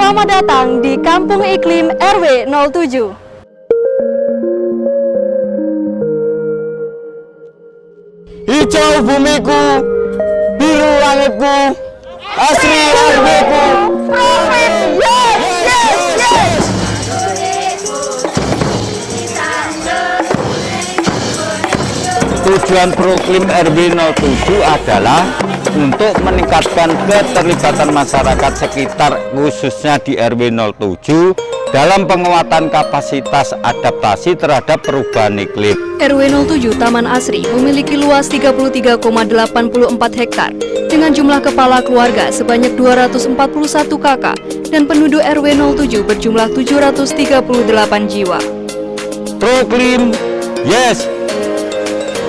Selamat datang di Kampung Iklim RW 07. Hijau bumiku, biru langitku, asri RW-ku. Tujuan Proklim RW 07 adalah untuk meningkatkan keterlibatan masyarakat sekitar khususnya di RW 07 dalam penguatan kapasitas adaptasi terhadap perubahan iklim. RW 07 Taman Asri memiliki luas 33,84 hektar dengan jumlah kepala keluarga sebanyak 241 kakak dan penduduk RW 07 berjumlah 738 jiwa. Proklim, yes!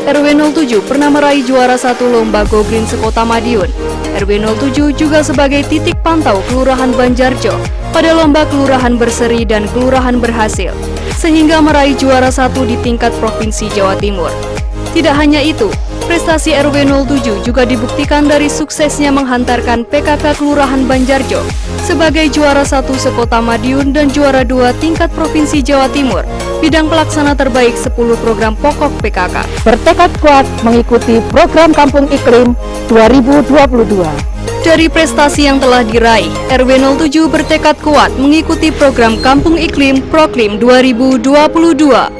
RW 07 pernah meraih juara 1 lomba Go Green sekota Madiun. RW 07 juga sebagai titik pantau Kelurahan Banjarjo pada lomba Kelurahan Berseri dan Kelurahan Berhasil, sehingga meraih juara 1 di tingkat Provinsi Jawa Timur. Tidak hanya itu, prestasi RW 07 juga dibuktikan dari suksesnya menghantarkan PKK Kelurahan Banjarjo sebagai juara 1 sekota Madiun dan juara 2 tingkat Provinsi Jawa Timur bidang pelaksana terbaik 10 program pokok PKK. Bertekad kuat mengikuti program Kampung Iklim 2022. Dari prestasi yang telah diraih, RW 07 bertekad kuat mengikuti program Kampung Iklim Proklim 2022.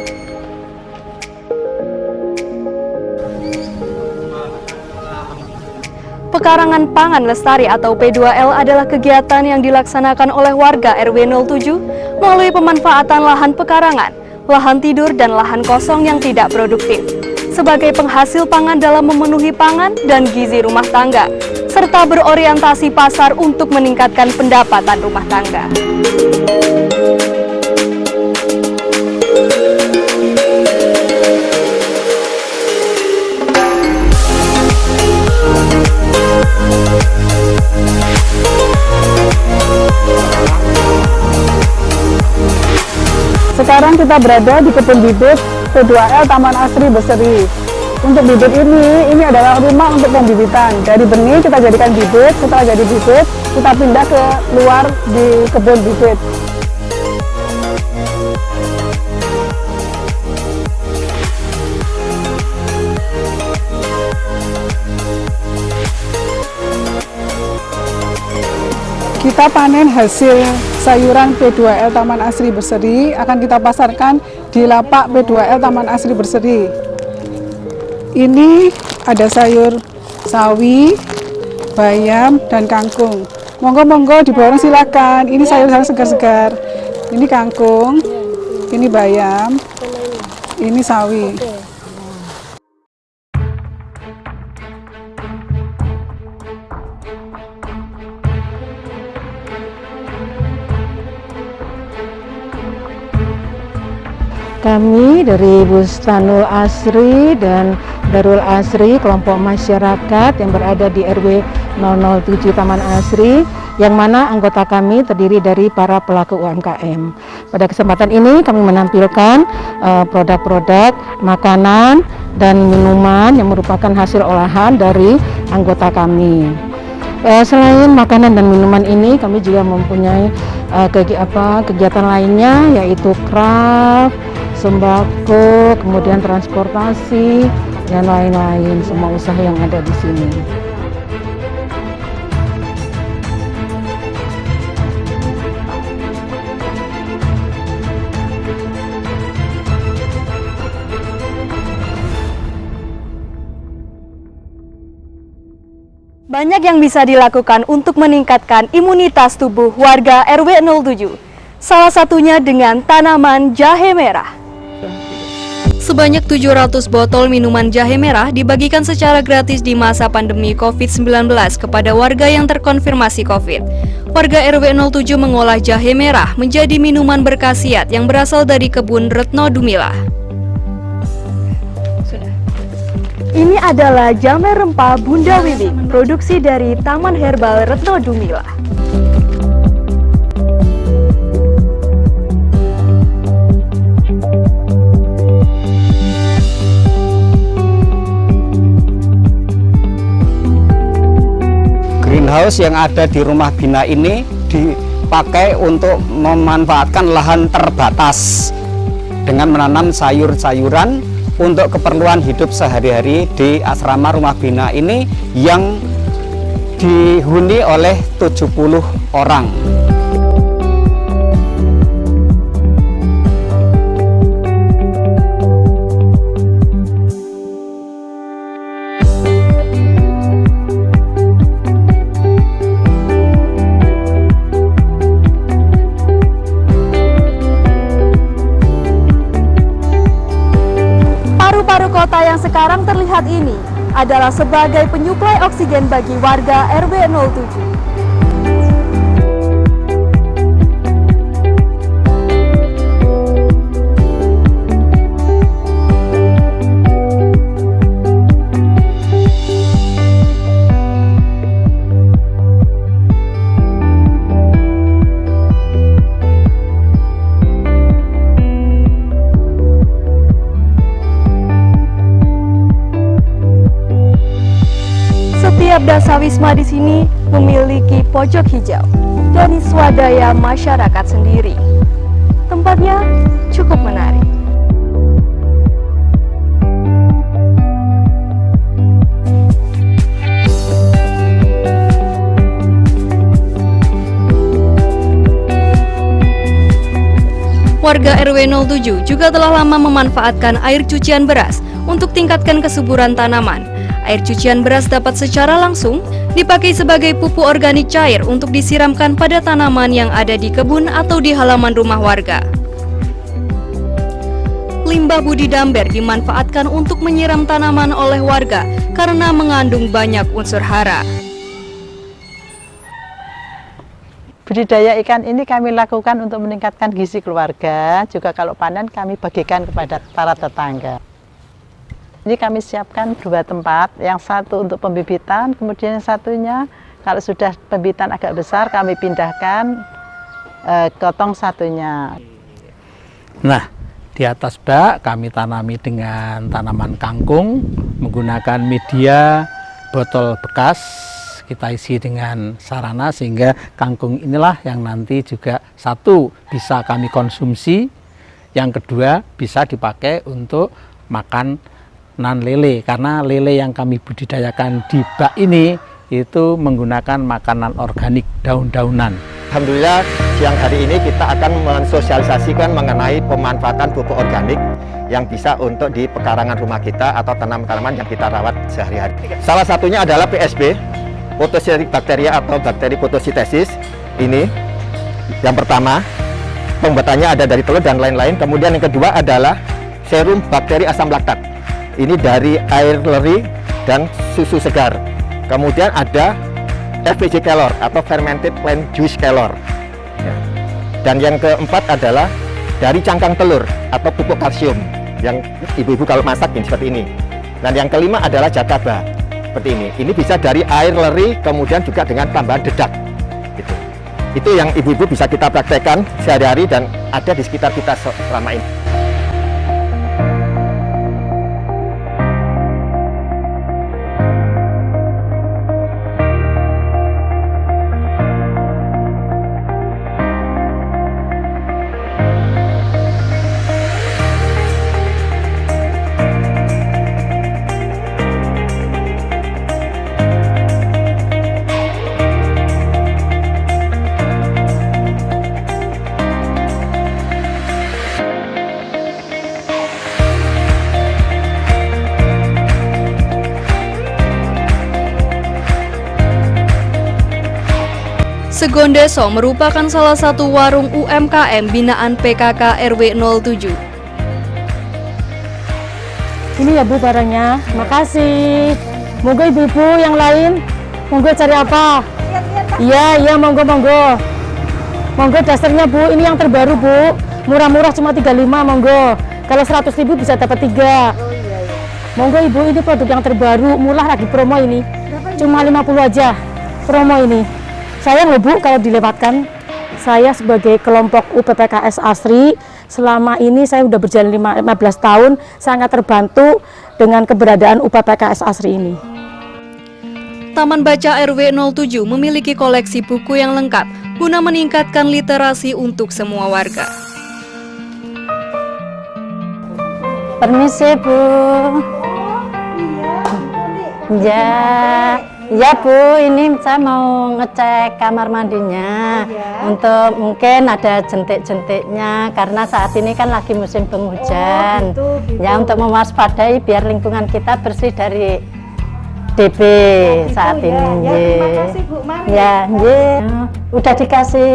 Pekarangan Pangan Lestari atau P2L adalah kegiatan yang dilaksanakan oleh warga RW 07 melalui pemanfaatan lahan pekarangan, lahan tidur dan lahan kosong yang tidak produktif sebagai penghasil pangan dalam memenuhi pangan dan gizi rumah tangga, serta berorientasi pasar untuk meningkatkan pendapatan rumah tangga. Sekarang kita berada di kebun bibit P2L Taman Asri Berseri. Untuk bibit ini adalah rumah untuk pembibitan. Dari benih kita jadikan bibit, setelah jadi bibit kita pindah ke luar di kebun bibit. Kita panen hasil sayuran P2L Taman Asri Berseri akan kita pasarkan di lapak P2L Taman Asri Berseri. Ini ada sayur sawi, bayam, dan kangkung. Monggo-monggo diborong silakan. Ini sayur-sayur segar-segar. Ini kangkung, ini bayam, ini sawi. Kami dari Bustanul Asri dan Darul Asri, kelompok masyarakat yang berada di RW 007 Taman Asri, yang mana anggota kami terdiri dari para pelaku UMKM. Pada kesempatan ini kami menampilkan produk-produk makanan dan minuman yang merupakan hasil olahan dari anggota kami. Selain makanan dan minuman ini, kami juga mempunyai kegiatan lainnya, yaitu craft, sembako, kemudian transportasi, dan lain-lain, semua usaha yang ada di sini. Banyak yang bisa dilakukan untuk meningkatkan imunitas tubuh warga RW 07. Salah satunya dengan tanaman jahe merah. Sebanyak 700 botol minuman jahe merah dibagikan secara gratis di masa pandemi COVID-19 kepada warga yang terkonfirmasi COVID. Warga RW 07 mengolah jahe merah menjadi minuman berkhasiat yang berasal dari kebun Retno Dumilah. Ini adalah jamu rempah Bunda Wiwi, produksi dari Taman Herbal Retno Dumilah. Greenhouse yang ada di rumah Bina ini pakai untuk memanfaatkan lahan terbatas dengan menanam sayur-sayuran untuk keperluan hidup sehari-hari di asrama rumah bina ini yang dihuni oleh 70 orang. Paru-paru kota yang sekarang terlihat ini adalah sebagai penyuplai oksigen bagi warga RW 07. Setiap dasawisma di sini memiliki pojok hijau dan swadaya masyarakat sendiri. Tempatnya cukup menarik. Warga RW 07 juga telah lama memanfaatkan air cucian beras untuk tingkatkan kesuburan tanaman. Air cucian beras dapat secara langsung dipakai sebagai pupuk organik cair untuk disiramkan pada tanaman yang ada di kebun atau di halaman rumah warga. Limbah budi damber dimanfaatkan untuk menyiram tanaman oleh warga karena mengandung banyak unsur hara. Budidaya ikan ini kami lakukan untuk meningkatkan gizi keluarga, juga kalau panen kami bagikan kepada para tetangga. Ini kami siapkan 2 tempat, yang satu untuk pembibitan, kemudian yang satunya kalau sudah pembibitan agak besar kami pindahkan ke tong satunya. Nah, di atas bak kami tanami dengan tanaman kangkung menggunakan media botol bekas. Kita isi dengan sarana sehingga kangkung inilah yang nanti juga satu bisa kami konsumsi, yang kedua bisa dipakai untuk makan lele, karena lele yang kami budidayakan di bak ini itu menggunakan makanan organik daun-daunan. Alhamdulillah siang hari ini kita akan mensosialisasikan mengenai pemanfaatan pupuk organik yang bisa untuk di pekarangan rumah kita atau tanaman-tanaman yang kita rawat sehari-hari. Salah satunya adalah PSB, photosynthetic bacteria atau bakteri fotosинtesis. Ini yang pertama, pembuatannya ada dari telur dan lain-lain. Kemudian yang kedua adalah serum bakteri asam laktat. Ini dari air leri dan susu segar. Kemudian ada FPJ kelor atau fermented plant juice kelor. Dan yang keempat adalah dari cangkang telur atau pupuk kalsium yang ibu-ibu kalau masak ini seperti ini. Dan yang kelima adalah jakaba seperti ini. Ini bisa dari air leri, kemudian juga dengan tambahan dedak. Itu yang ibu-ibu bisa kita praktekkan sehari-hari dan ada di sekitar kita selama ini. Segondeso merupakan salah satu warung UMKM binaan PKK RW 07. Ini ya Bu barangnya, makasih. Monggo ibu-ibu yang lain, monggo cari apa? Iya, monggo. Monggo dasarnya Bu, ini yang terbaru Bu. Murah-murah cuma 35, monggo. Kalau 100.000 bisa dapat 3. Monggo Ibu, ini produk yang terbaru, murah lagi promo ini. Cuma 50 aja promo ini. Sayang loh Bu kalau dilewatkan. Saya sebagai kelompok UPPKS Asri, selama ini saya sudah berjalan 15 tahun, sangat terbantu dengan keberadaan UPPKS Asri ini. Taman Baca RW 07 memiliki koleksi buku yang lengkap, guna meningkatkan literasi untuk semua warga. Permisi Bu. Ya Bu, ini saya mau ngecek kamar mandinya untuk mungkin ada jentik-jentiknya karena saat ini kan lagi musim penghujan. Ya untuk mewaspadai biar lingkungan kita bersih dari DB saat ini. Terima kasih Bu, mari. Udah dikasih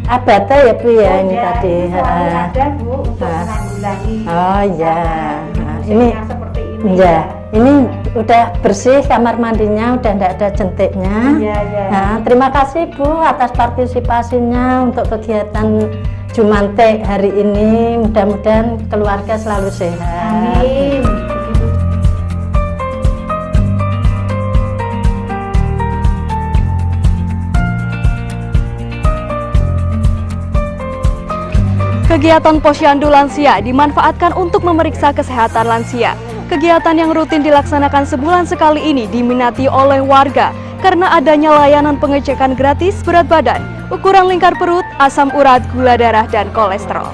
abate ya Bu ya ini tadi. Ada Bu untuk menanggulangi. Oh ya. Ini seperti ini. Ya, ini udah bersih kamar mandinya, udah enggak ada jentiknya. Nah, terima kasih Bu atas partisipasinya untuk kegiatan Jumantik hari ini. Mudah-mudahan keluarga selalu sehat. Amin. Kegiatan Posyandu Lansia dimanfaatkan untuk memeriksa kesehatan lansia. Kegiatan yang rutin dilaksanakan sebulan sekali ini diminati oleh warga karena adanya layanan pengecekan gratis berat badan, ukuran lingkar perut, asam urat, gula darah, dan kolesterol.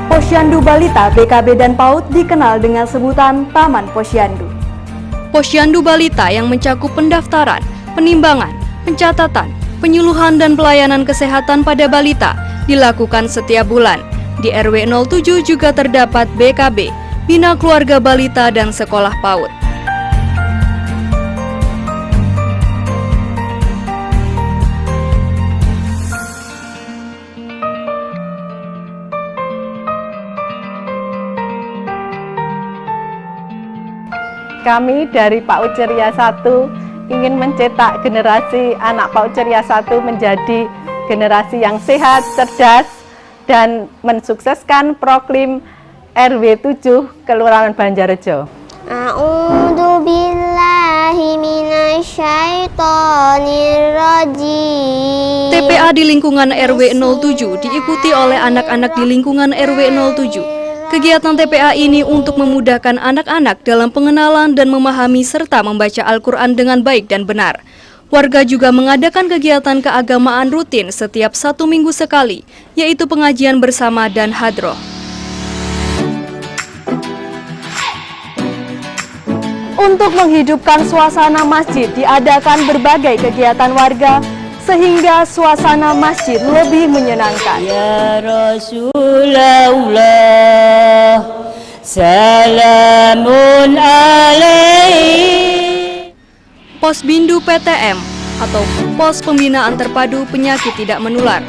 Posyandu Balita, BKB dan PAUD dikenal dengan sebutan Taman Posyandu. Posyandu Balita yang mencakup pendaftaran, penimbangan, pencatatan, penyuluhan dan pelayanan kesehatan pada balita dilakukan setiap bulan. Di RW 07 juga terdapat BKB, Bina Keluarga Balita dan Sekolah PAUD. Kami dari PAUD Ceria 1 ingin mencetak generasi anak PAUD Ceria 1 menjadi generasi yang sehat, cerdas, dan mensukseskan proklim RW 7 Kelurahan Banjarjo. A'udzu billahi minasyaitonir rajim. TPA di lingkungan RW 07 diikuti oleh anak-anak di lingkungan RW 07. Kegiatan TPA ini untuk memudahkan anak-anak dalam pengenalan dan memahami serta membaca Al-Quran dengan baik dan benar. Warga juga mengadakan kegiatan keagamaan rutin setiap 1 minggu sekali, yaitu pengajian bersama dan hadroh. Untuk menghidupkan suasana masjid diadakan berbagai kegiatan warga, sehingga suasana masjid lebih menyenangkan. Ya Rasulullah, salamun alaih. Posbindu PTM atau Pos Pembinaan Terpadu Penyakit Tidak Menular.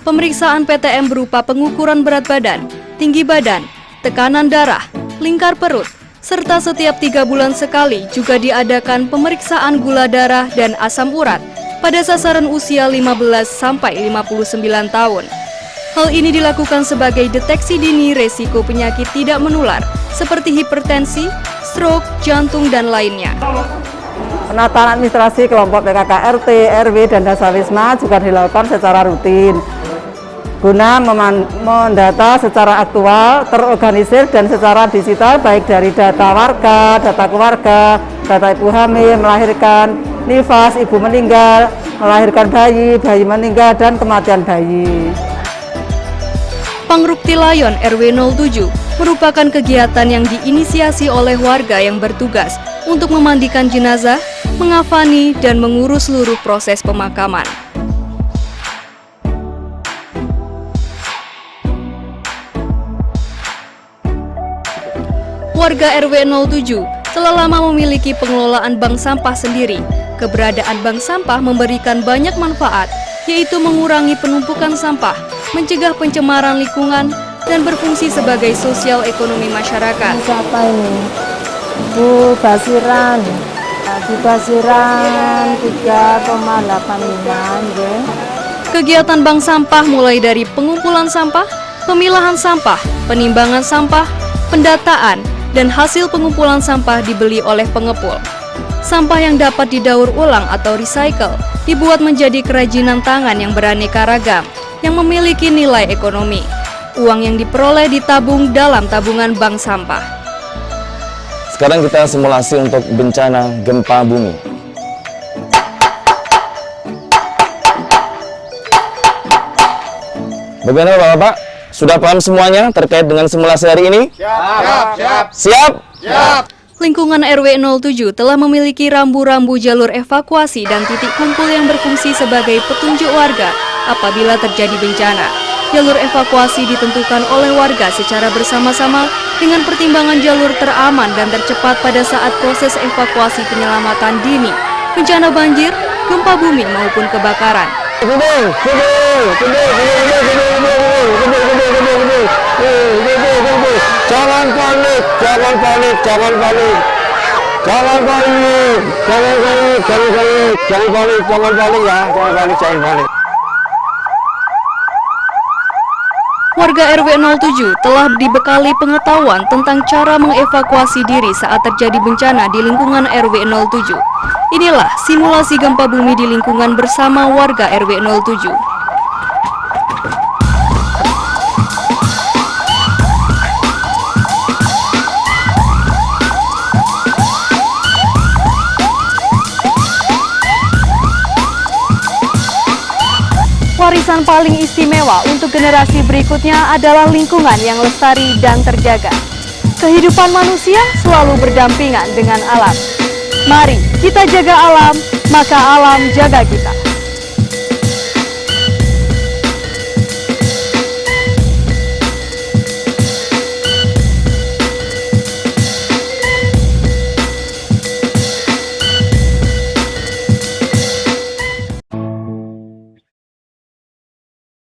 Pemeriksaan PTM berupa pengukuran berat badan, tinggi badan, tekanan darah, lingkar perut, serta setiap 3 bulan sekali juga diadakan pemeriksaan gula darah dan asam urat pada sasaran usia 15 sampai 59 tahun. Hal ini dilakukan sebagai deteksi dini resiko penyakit tidak menular seperti hipertensi, stroke, jantung, dan lainnya. Penataan administrasi kelompok PKK RT, RW, dan Dasawisma juga dilakukan secara rutin guna mendata secara aktual, terorganisir, dan secara digital baik dari data warga, data keluarga, data ibu hamil, melahirkan, nifas, ibu meninggal, melahirkan bayi, bayi meninggal, dan kematian bayi. Pangrukti Layon RW 07 merupakan kegiatan yang diinisiasi oleh warga yang bertugas untuk memandikan jenazah, mengafani, dan mengurus seluruh proses pemakaman. Warga RW 07 telah lama memiliki pengelolaan bank sampah sendiri. Keberadaan bank sampah memberikan banyak manfaat, yaitu mengurangi penumpukan sampah, mencegah pencemaran lingkungan, dan berfungsi sebagai sosial ekonomi masyarakat. Siapa ini? Bu Basiran. Bu Basiran 3,85. Kegiatan bank sampah mulai dari pengumpulan sampah, pemilahan sampah, penimbangan sampah, pendataan, dan hasil pengumpulan sampah dibeli oleh pengepul. Sampah yang dapat didaur ulang atau recycle dibuat menjadi kerajinan tangan yang beraneka ragam yang memiliki nilai ekonomi. Uang yang diperoleh ditabung dalam tabungan bank sampah. Sekarang kita simulasi untuk bencana gempa bumi. Bagaimana Bapak-Bapak? Sudah paham semuanya terkait dengan simulasi hari ini? Siap. Lingkungan RW 07 telah memiliki rambu-rambu jalur evakuasi dan titik kumpul yang berfungsi sebagai petunjuk warga apabila terjadi bencana. Jalur evakuasi ditentukan oleh warga secara bersama-sama dengan pertimbangan jalur teraman dan tercepat pada saat proses evakuasi penyelamatan dini, bencana banjir, gempa bumi maupun kebakaran. Jangan panik ya. Warga RW 07 telah dibekali pengetahuan tentang cara mengevakuasi diri saat terjadi bencana di lingkungan RW 07. Inilah simulasi gempa bumi di lingkungan bersama warga RW 07. Warisan paling istimewa untuk generasi berikutnya adalah lingkungan yang lestari dan terjaga. Kehidupan manusia selalu berdampingan dengan alam. Mari kita jaga alam, maka alam jaga kita.